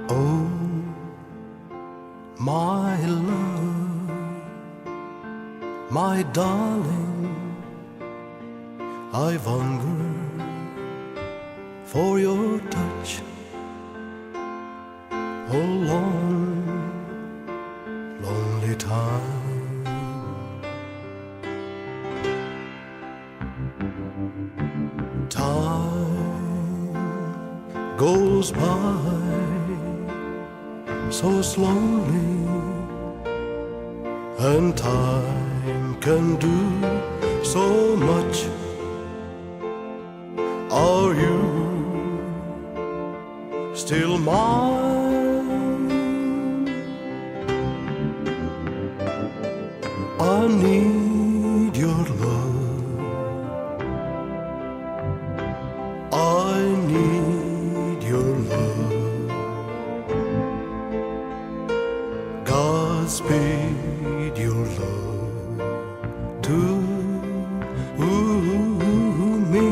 Oh, my love, my darling, I've hungered for your touch a long, lonely time. Time goes by so slowly, and time can do so much. Are you still mine? I need your love, I need your love. Godspeed your love to me.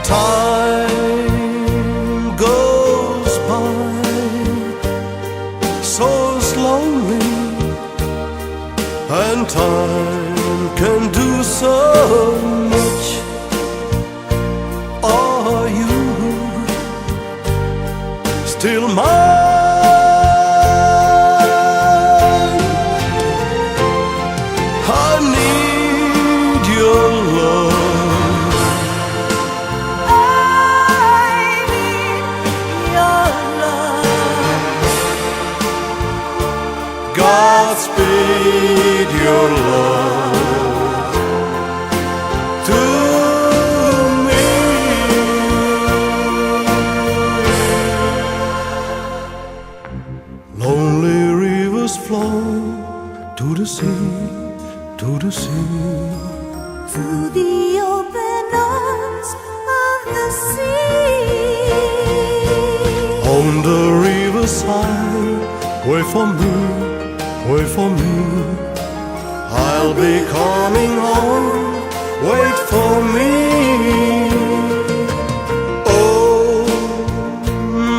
Time goes by so slowly, and time can do so much. Are you still mine? I need your love, Godspeed your love to me. Lonely rivers flow to the sea, to the sea, to the open arms of the sea. On the riverside, wait for me, wait for me. I'll be coming home, wait for me. Oh,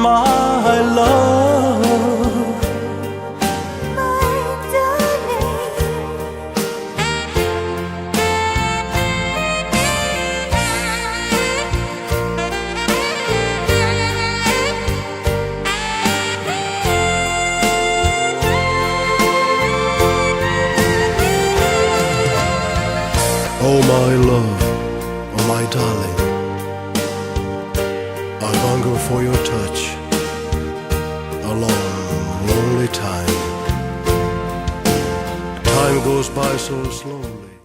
my love, My darling, oh my love, oh my darling, I hunger for your touch a long, lonely time. Time goes by so slowly.